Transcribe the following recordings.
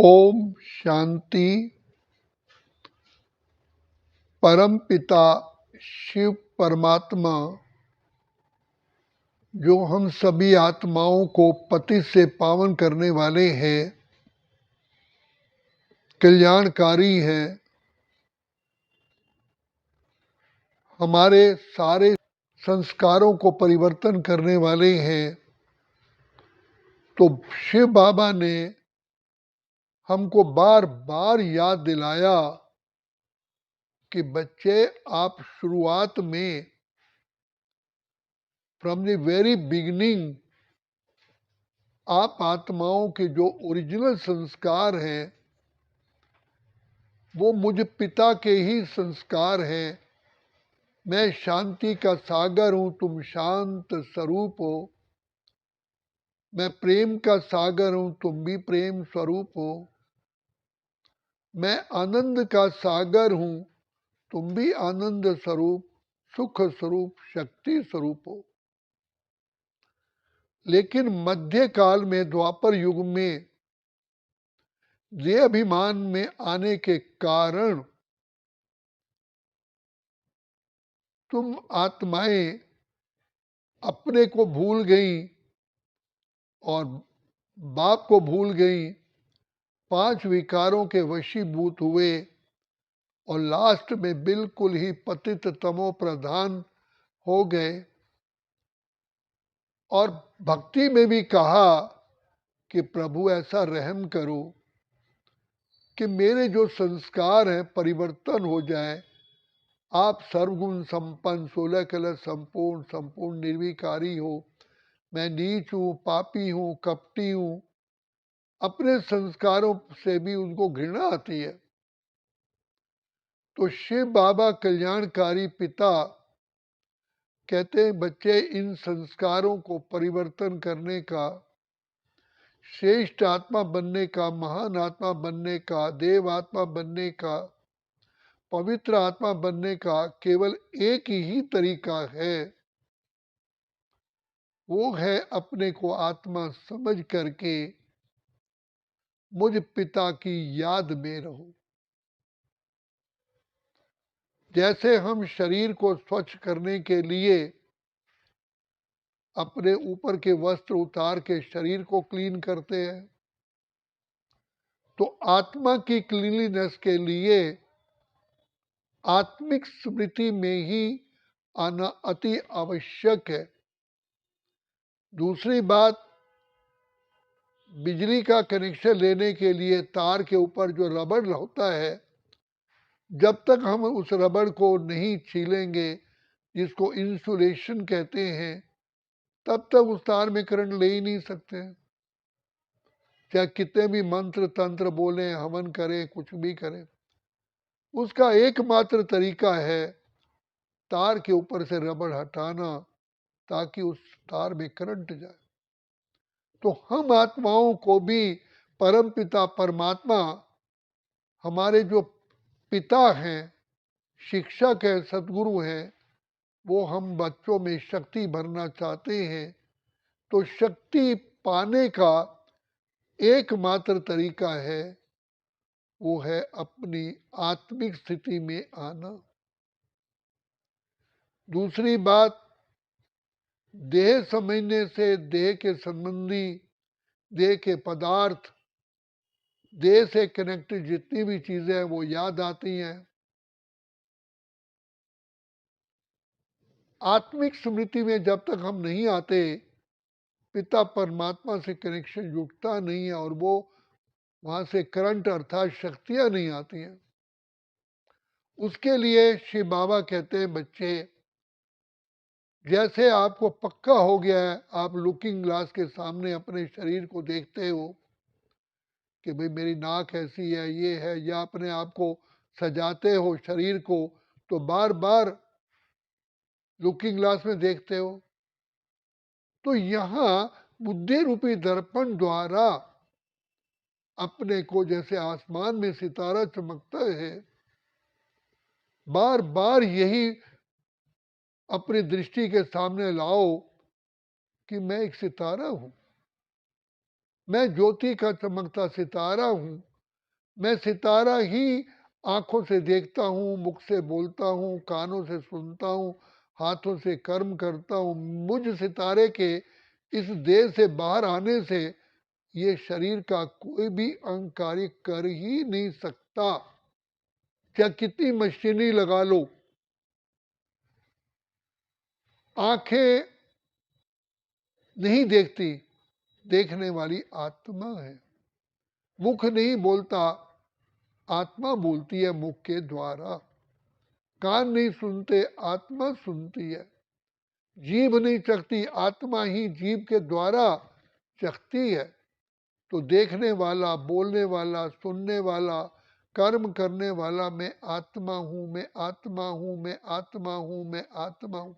ओम शांति। परम पिता शिव परमात्मा जो हम सभी आत्माओं को पति से पावन करने वाले हैं, कल्याणकारी है, हमारे सारे संस्कारों को परिवर्तन करने वाले हैं। तो शिव बाबा ने हमको बार बार याद दिलाया कि बच्चे, आप शुरुआत में फ्रॉम द वेरी बिगिनिंग आप आत्माओं के जो ओरिजिनल संस्कार हैं वो मुझ पिता के ही संस्कार हैं। मैं शांति का सागर हूं, तुम शांत स्वरूप हो। मैं प्रेम का सागर हूं, तुम भी प्रेम स्वरूप हो। मैं आनंद का सागर हूं, तुम भी आनंद स्वरूप, सुख स्वरूप, शक्ति स्वरूप हो। लेकिन मध्य काल में, द्वापर युग में, देह अभिमान में आने के कारण तुम आत्माएं अपने को भूल गई और बाप को भूल गई, 5 विकारों के वशीभूत हुए और लास्ट में बिल्कुल ही पतित तमो प्रधान हो गए। और भक्ति में भी कहा कि प्रभु ऐसा रहम करो कि मेरे जो संस्कार हैं परिवर्तन हो जाए। आप सर्वगुण संपन्न, 16 कलश संपूर्ण, संपूर्ण निर्विकारी हो। मैं नीच हूं, पापी हूं, कपटी हूं। अपने संस्कारों से भी उनको घृणा आती है। तो शिव बाबा कल्याणकारी पिता कहते हैं, बच्चे, इन संस्कारों को परिवर्तन करने का, श्रेष्ठ आत्मा बनने का, महान आत्मा बनने का, देव आत्मा बनने का, पवित्र आत्मा बनने का केवल एक ही तरीका है। वो है अपने को आत्मा समझ करके मुझ पिता की याद में रहो। जैसे हम शरीर को स्वच्छ करने के लिए अपने ऊपर के वस्त्र उतार के शरीर को क्लीन करते हैं, तो आत्मा की क्लीनलीनेस के लिए आत्मिक स्मृति में ही आना अति आवश्यक है। दूसरी बात, बिजली का कनेक्शन लेने के लिए तार के ऊपर जो रबड़ होता है, जब तक हम उस रबड़ को नहीं छीलेंगे, जिसको इंसुलेशन कहते हैं, तब तक उस तार में करंट ले ही नहीं सकते। चाहे कितने भी मंत्र तंत्र बोले, हवन करें, कुछ भी करें, उसका एकमात्र तरीका है तार के ऊपर से रबड़ हटाना, ताकि उस तार में करंट जाए। तो हम आत्माओं को भी परम पिता परमात्मा, हमारे जो पिता हैं, शिक्षक हैं, सदगुरु हैं, वो हम बच्चों में शक्ति भरना चाहते हैं। तो शक्ति पाने का एकमात्र तरीका है, वो है अपनी आत्मिक स्थिति में आना। दूसरी बात, देह समझने से देह के संबंधी, देह के पदार्थ, देह से कनेक्टेड जितनी भी चीजें हैं वो याद आती हैं। आत्मिक स्मृति में जब तक हम नहीं आते, पिता परमात्मा से कनेक्शन जुटता नहीं है और वो वहां से करंट अर्थात शक्तियां नहीं आती हैं। उसके लिए श्री बाबा कहते हैं, बच्चे, जैसे आपको पक्का हो गया है, आप लुकिंग ग्लास के सामने अपने शरीर को देखते हो कि भाई मेरी नाक ऐसी है, ये है, या अपने आप को सजाते हो शरीर को, तो बार बार लुकिंग ग्लास में देखते हो। तो यहाँ बुद्धि रूपी दर्पण द्वारा अपने को, जैसे आसमान में सितारा चमकता है, बार बार यही अपनी दृष्टि के सामने लाओ कि मैं एक सितारा हूं, मैं ज्योति का चमकता सितारा हूं। मैं सितारा ही आंखों से देखता हूँ, मुख से बोलता हूँ, कानों से सुनता हूँ, हाथों से कर्म करता हूँ। मुझ सितारे के इस देह से बाहर आने से ये शरीर का कोई भी अंग कार्य कर ही नहीं सकता। क्या कितनी मशीनरी लगा लो, आंखें नहीं देखती, देखने वाली आत्मा है। मुख नहीं बोलता, आत्मा बोलती है मुख के द्वारा। कान नहीं सुनते, आत्मा सुनती है। जीभ नहीं चखती, आत्मा ही जीभ के द्वारा चखती है। तो देखने वाला, बोलने वाला, सुनने वाला, कर्म करने वाला मैं आत्मा हूं, मैं आत्मा हूं, मैं आत्मा हूं, मैं आत्मा हूं।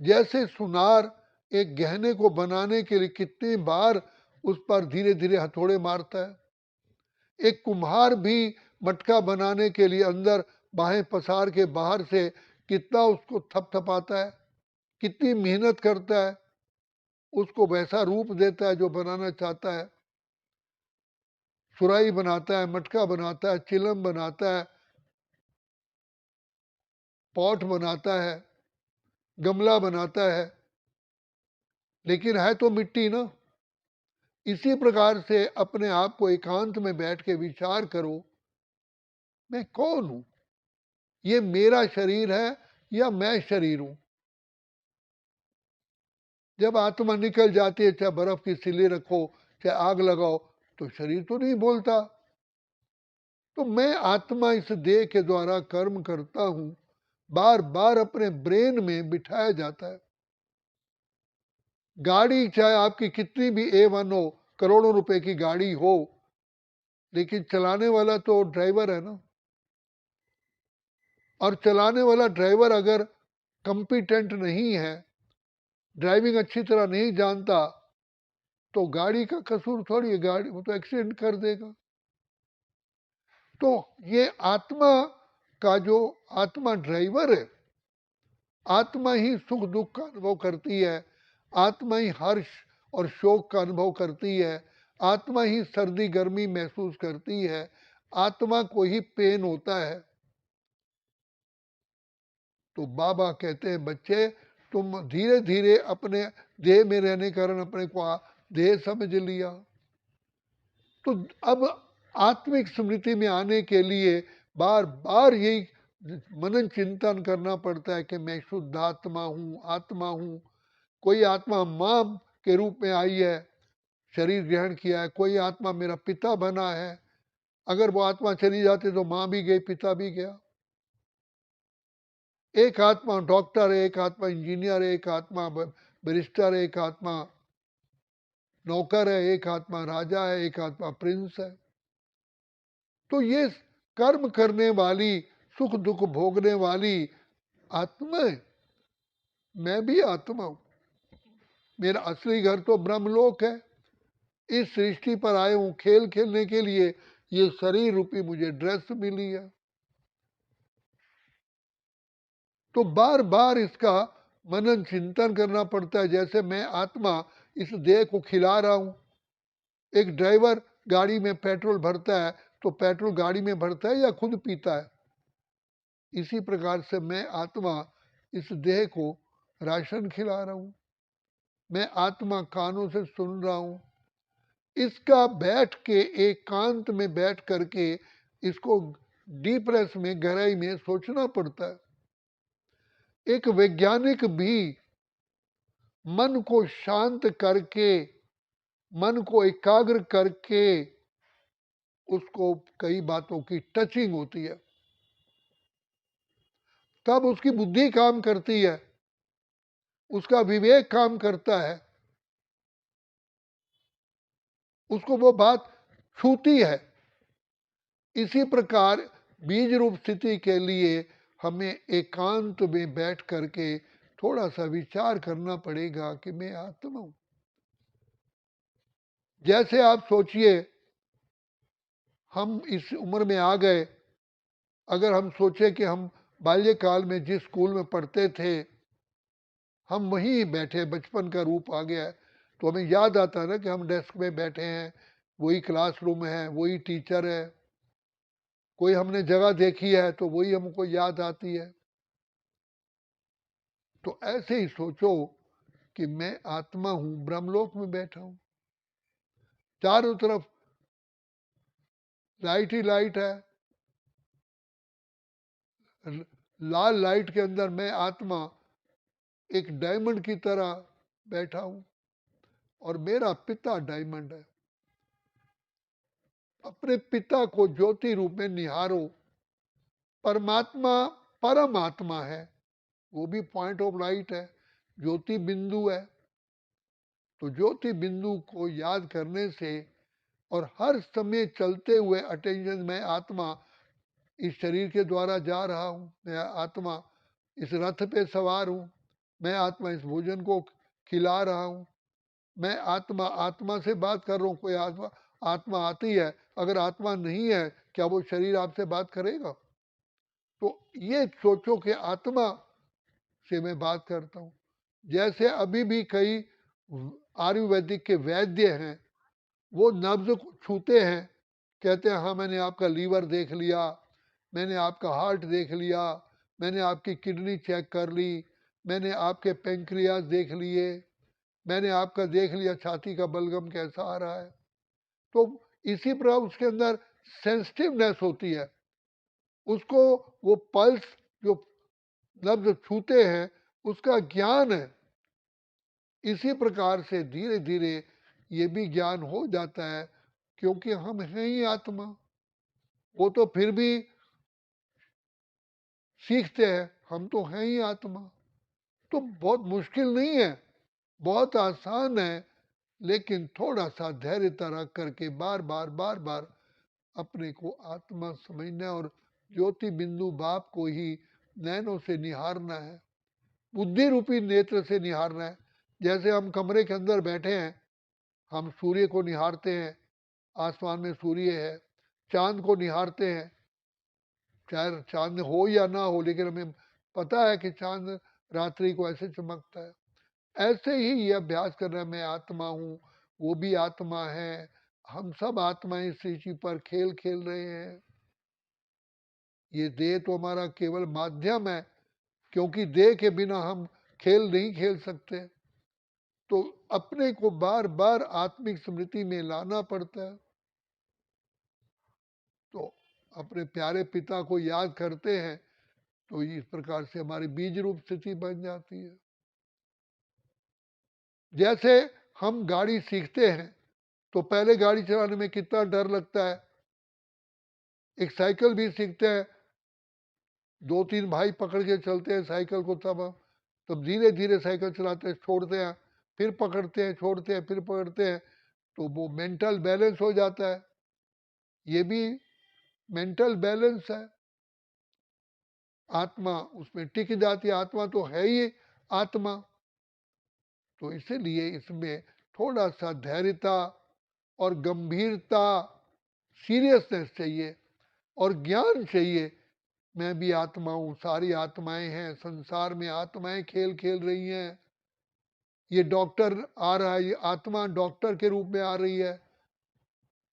जैसे सुनार एक गहने को बनाने के लिए कितनी बार उस पर धीरे धीरे हथौड़े मारता है, एक कुम्हार भी मटका बनाने के लिए अंदर बाहें पसार के बाहर से कितना उसको थपथपाता है, कितनी मेहनत करता है, उसको वैसा रूप देता है जो बनाना चाहता है। सुराही बनाता है, मटका बनाता है, चिलम बनाता है, पॉट बनाता है, गमला बनाता है, लेकिन है तो मिट्टी ना। इसी प्रकार से अपने आप को एकांत में बैठ के विचार करो, मैं कौन हूं? ये मेरा शरीर है या मैं शरीर हूं? जब आत्मा निकल जाती है, चाहे बर्फ की सिल्ली रखो, चाहे आग लगाओ, तो शरीर तो नहीं बोलता। तो मैं आत्मा इस देह के द्वारा कर्म करता हूं, बार बार अपने ब्रेन में बिठाया जाता है। गाड़ी चाहे आपकी कितनी भी A1 हो, करोड़ों रुपए की गाड़ी हो, लेकिन चलाने वाला तो ड्राइवर है ना। और चलाने वाला ड्राइवर अगर कंपिटेंट नहीं है, ड्राइविंग अच्छी तरह नहीं जानता, तो गाड़ी का कसूर थोड़ी है, गाड़ी वो तो एक्सीडेंट कर देगा। तो ये आत्मा का जो आत्मा ड्राइवर है, आत्मा ही सुख दुख का अनुभव करती है, आत्मा ही हर्ष और शोक का अनुभव करती है, आत्मा ही सर्दी गर्मी महसूस करती है, आत्मा को ही पेन होता है। तो बाबा कहते हैं बच्चे, तुम धीरे धीरे अपने देह में रहने के कारण अपने को देह समझ लिया। तो अब आत्मिक स्मृति में आने के लिए बार बार यही मनन चिंतन करना पड़ता है कि मैं शुद्ध आत्मा हूँ, आत्मा हूँ। कोई आत्मा माँ के रूप में आई है, शरीर ग्रहण किया है, कोई आत्मा मेरा पिता बना है। अगर वो आत्मा चली जाती तो माँ भी गई, पिता भी गया। एक आत्मा डॉक्टर है, एक आत्मा इंजीनियर है, एक आत्मा बैरिस्टर है, एक आत्मा नौकर है, एक आत्मा राजा है, एक आत्मा प्रिंस है। तो ये कर्म करने वाली, सुख दुख भोगने वाली आत्मा है। मैं भी आत्मा हूं। मेरा असली घर तो ब्रह्मलोक है। इस सृष्टि पर आए हूं खेल खेलने के लिए, ये शरीर रूपी मुझे ड्रेस मिली है। तो बार बार इसका मनन चिंतन करना पड़ता है। जैसे मैं आत्मा इस देह को खिला रहा हूं। एक ड्राइवर गाड़ी में पेट्रोल भरता है, तो पेट्रोल गाड़ी में भरता है या खुद पीता है? इसी प्रकार से मैं आत्मा इस देह को राशन खिला रहा हूं। मैं आत्मा कानों से सुन रहा हूं। इसका बैठ के एकांत में बैठ करके इसको डीप रेस में, गहराई में सोचना पड़ता है। एक वैज्ञानिक भी मन को शांत करके, मन को एकाग्र करके, उसको कई बातों की टचिंग होती है, तब उसकी बुद्धि काम करती है, उसका विवेक काम करता है, उसको वो बात छूती है। इसी प्रकार बीज रूप स्थिति के लिए हमें एकांत में बैठ करके थोड़ा सा विचार करना पड़ेगा कि मैं आत्मा हूं। जैसे आप सोचिए, हम इस उम्र में आ गए, अगर हम सोचे कि हम बाल्यकाल में जिस स्कूल में पढ़ते थे, हम वहीं बैठे, बचपन का रूप आ गया है, तो हमें याद आता है ना कि हम डेस्क में बैठे हैं, वही क्लासरूम है, वही टीचर है, कोई हमने जगह देखी है तो वही हमको याद आती है। तो ऐसे ही सोचो कि मैं आत्मा हूं, ब्रह्मलोक में बैठा हूं, चारों तरफ लाइट ही लाइट है, लाल लाइट के अंदर मैं आत्मा एक डायमंड की तरह बैठा हूं और मेरा पिता डायमंड है। अपने पिता को ज्योति रूप में निहारो। परमात्मा परम आत्मा है, वो भी पॉइंट ऑफ लाइट है, ज्योति बिंदु है। तो ज्योति बिंदु को याद करने से और हर समय चलते हुए अटेंशन में आत्मा इस शरीर के द्वारा जा रहा हूँ, मैं आत्मा इस रथ पे सवार हूँ, मैं आत्मा इस भोजन को खिला रहा हूँ, मैं आत्मा आत्मा से बात कर रहा हूँ। कोई आत्मा आत्मा आती है, अगर आत्मा नहीं है क्या वो शरीर आपसे बात करेगा? तो ये सोचो कि आत्मा से मैं बात करता हूँ। जैसे अभी भी कई आयुर्वेदिक के वैद्य हैं, वो नब्ज को छूते हैं, कहते हैं हाँ मैंने आपका लीवर देख लिया, मैंने आपका हार्ट देख लिया, मैंने आपकी किडनी चेक कर ली, मैंने आपके पेंक्रियाज देख लिए, मैंने आपका देख लिया छाती का बलगम कैसा आ रहा है। तो इसी प्रकार उसके अंदर सेंसिटिवनेस होती है, उसको वो पल्स जो नब्ज छूते हैं उसका ज्ञान है। इसी प्रकार से धीरे धीरे ये भी ज्ञान हो जाता है, क्योंकि हम हैं ही आत्मा। वो तो फिर भी सीखते हैं, हम तो हैं ही आत्मा। तो बहुत मुश्किल नहीं है, बहुत आसान है, लेकिन थोड़ा सा धैर्यता रख करके बार बार बार बार अपने को आत्मा समझना और ज्योति बिंदु बाप को ही नैनों से निहारना है, बुद्धि रूपी नेत्र से निहारना है। जैसे हम कमरे के अंदर बैठे हैं, हम सूर्य को निहारते हैं, आसमान में सूर्य है, चांद को निहारते हैं, चाहे चांद हो या ना हो, लेकिन हमें पता है कि चांद रात्रि को ऐसे चमकता है। ऐसे ही ये अभ्यास कर रहे हैं, मैं आत्मा हूँ, वो भी आत्मा है, हम सब आत्माएं इस ऋषि पर खेल खेल रहे हैं। ये देह तो हमारा केवल माध्यम है, क्योंकि देह के बिना हम खेल नहीं खेल सकते। तो अपने को बार बार आत्मिक स्मृति में लाना पड़ता है। तो अपने प्यारे पिता को याद करते हैं तो इस प्रकार से हमारी बीज रूप स्थिति बन जाती है। जैसे हम गाड़ी सीखते हैं तो पहले गाड़ी चलाने में कितना डर लगता है। एक साइकिल भी सीखते हैं, दो तीन भाई पकड़ के चलते हैं साइकिल को, तब धीरे धीरे साइकिल चलाते हैं, छोड़ते हैं, फिर पकड़ते हैं, छोड़ते हैं, फिर पकड़ते हैं, तो वो मेंटल बैलेंस हो जाता है। ये भी मेंटल बैलेंस है, आत्मा उसमें टिक जाती है, आत्मा तो है ही आत्मा। तो इसीलिए इसमें थोड़ा सा धैर्यता और गंभीरता, सीरियसनेस चाहिए और ज्ञान चाहिए। मैं भी आत्मा हूँ, सारी आत्माएं हैं, संसार में आत्माएं खेल खेल रही हैं। ये डॉक्टर आ रहा है, ये आत्मा डॉक्टर के रूप में आ रही है।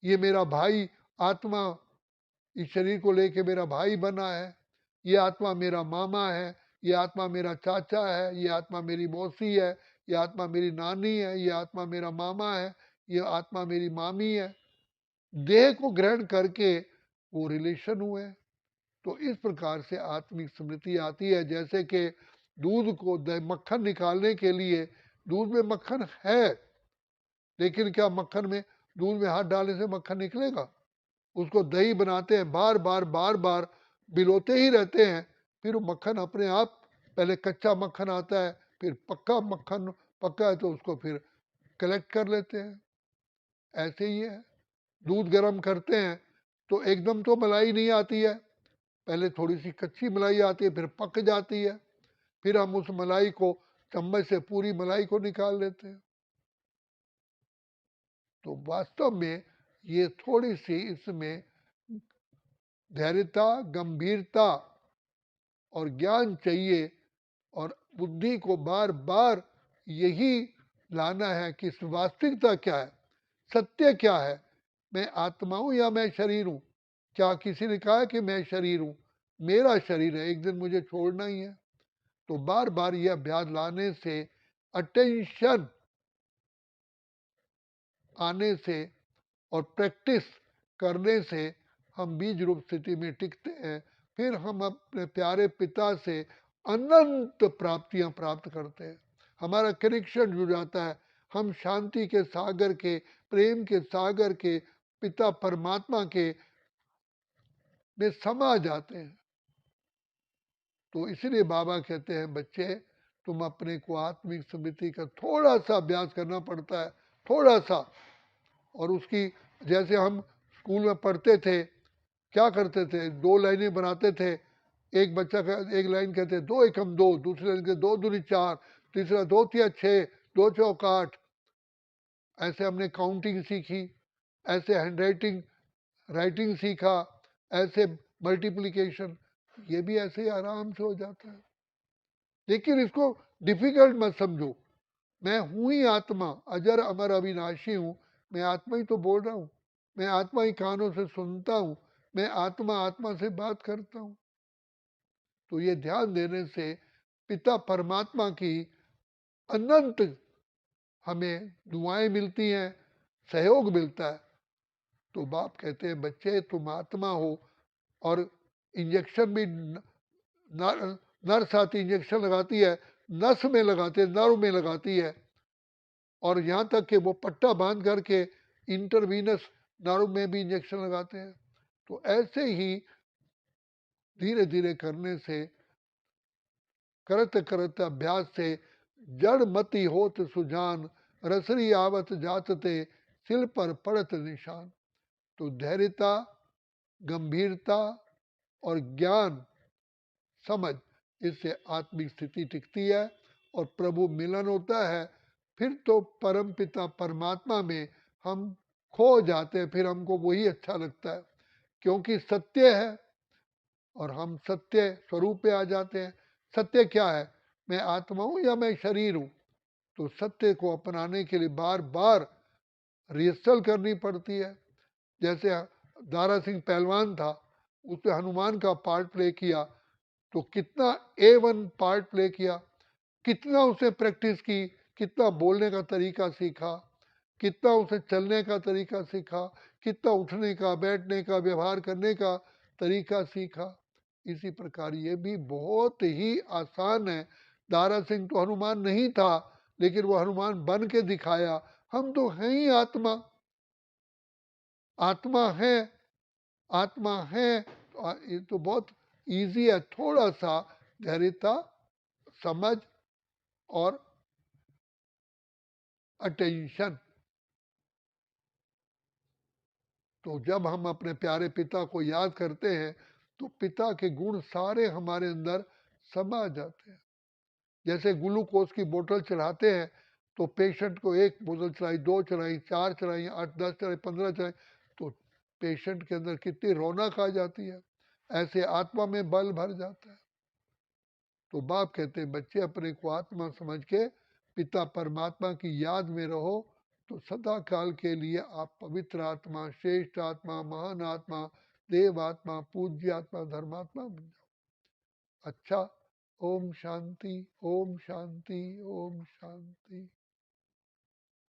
ये मेरा भाई आत्मा इस शरीर को लेके मेरा भाई बना है। ये आत्मा मेरा मामा है, ये आत्मा मेरा चाचा है, ये आत्मा मेरी मौसी है, ये आत्मा मेरी नानी है, ये आत्मा मेरा मामा है, ये आत्मा मेरी मामी है। देह को ग्रहण करके वो रिलेशन हुए। तो इस प्रकार से आत्मिक स्मृति आती है। जैसे कि दूध को मक्खन निकालने के लिए, दूध में मक्खन है, लेकिन क्या मक्खन में दूध में हाथ डालने से मक्खन निकलेगा? उसको दही बनाते हैं, बार बार बार बार बिलोते ही रहते हैं, फिर वो मक्खन अपने आप, पहले कच्चा मक्खन आता है, फिर पक्का मक्खन पक्का है तो उसको फिर कलेक्ट कर लेते हैं। ऐसे ही है, दूध गर्म करते हैं तो एकदम तो मलाई नहीं आती है, पहले थोड़ी सी कच्ची मलाई आती है, फिर पक जाती है, फिर हम उस मलाई को चम्मच से पूरी मलाई को निकाल लेते हैं। तो वास्तव में ये थोड़ी सी इसमें धैर्यता, गंभीरता और ज्ञान चाहिए, और बुद्धि को बार बार यही लाना है कि वास्तविकता क्या है, सत्य क्या है। मैं आत्मा हूं या मैं शरीर हूं? क्या किसी ने कहा कि मैं शरीर हूं? मेरा शरीर है, एक दिन मुझे छोड़ना ही है। तो बार बार ये अभ्यास लाने से, अटेंशन आने से और प्रैक्टिस करने से हम बीज रूप स्थिति में टिकते हैं। फिर हम अपने प्यारे पिता से अनंत प्राप्तियां प्राप्त करते हैं। हमारा कनेक्शन जुड़ जाता है। हम शांति के सागर के, प्रेम के सागर के, पिता परमात्मा के में समा जाते हैं। तो इसलिए बाबा कहते हैं, बच्चे तुम अपने को आत्मिक स्मृति का थोड़ा सा अभ्यास करना पड़ता है, थोड़ा सा। और उसकी, जैसे हम स्कूल में पढ़ते थे, क्या करते थे, दो लाइनें बनाते थे। एक बच्चा का एक लाइन कहते दो एकम दो, दूसरी लाइन कहते दो दूनी चार, तीसरा दो तिया छः, दो चौक आठ। ऐसे हमने काउंटिंग सीखी, ऐसे हैंड राइटिंग राइटिंग सीखा, ऐसे मल्टीप्लिकेशन। ये भी ऐसे ही आराम से हो जाता है। लेकिन इसको डिफिकल्ट मत समझो। मैं हूं ही आत्मा, अजर अमर अविनाशी हूं। मैं आत्मा ही तो बोल रहा हूं, मैं आत्मा ही कानों से सुनता हूं, मैं आत्मा आत्मा से बात करता हूं। तो ये ध्यान देने से पिता परमात्मा की अनंत हमें दुआएं मिलती हैं, सहयोग मिलता है। तो बाप कहते हैं, बच्चे तुम आत्मा हो। और इंजेक्शन भी नर्स आती इंजेक्शन लगाती है, नस में लगाती है, नर्व में लगाती है। और यहाँ तक कि वो पट्टा बांध करके इंटरवीनस नर्व में भी इंजेक्शन लगाते हैं। तो ऐसे ही धीरे धीरे करने से, करत करत अभ्यास से, जड़ मति होत सुजान, रसरी आवत जातते, सिल पर पड़त निशान। तो धैर्यता, गंभीरता और ज्ञान समझ, इससे आत्मिक स्थिति टिकती है और प्रभु मिलन होता है। फिर तो परम पिता परमात्मा में हम खो जाते हैं। फिर हमको वही अच्छा लगता है, क्योंकि सत्य है और हम सत्य स्वरूप पे आ जाते हैं। सत्य क्या है? मैं आत्मा हूं या मैं शरीर हूं? तो सत्य को अपनाने के लिए बार बार रिहर्सल करनी पड़ती है। जैसे दारा सिंह पहलवान था, उसने हनुमान का पार्ट प्ले किया, तो कितना A1 पार्ट प्ले किया, कितना उसे प्रैक्टिस की, कितना बोलने का तरीका सीखा, कितना उसे चलने का तरीका सीखा, कितना उठने का, बैठने का, व्यवहार करने का तरीका सीखा। इसी प्रकार ये भी बहुत ही आसान है। दारा सिंह तो हनुमान नहीं था, लेकिन वो हनुमान बन के दिखाया। हम तो हैं ही आत्मा, आत्मा है, आत्मा है। ये तो बहुत इजी है। थोड़ा सा धैर्यता, समझ और अटेंशन। तो जब हम अपने प्यारे पिता को याद करते हैं, तो पिता के गुण सारे हमारे अंदर समा जाते हैं। जैसे ग्लूकोज की बोतल चढ़ाते हैं, तो पेशेंट को एक बोतल चढ़ाई, दो चढ़ाई, चार चढ़ाई, 8 10 चढ़ाई, 15 चढ़ाई, तो पेशेंट के अंदर कितनी रौनक आ जाती है। ऐसे आत्मा में बल भर जाता है। तो बाप कहते हैं, बच्चे अपने को आत्मा समझ के पिता परमात्मा की याद में रहो, तो सदा काल के लिए आप पवित्र आत्मा, श्रेष्ठ आत्मा, महान आत्मा, देव आत्मा, पूज्य आत्मा, धर्मात्मा बन जाओ। अच्छा, ओम शांति, ओम शांति, ओम शांति।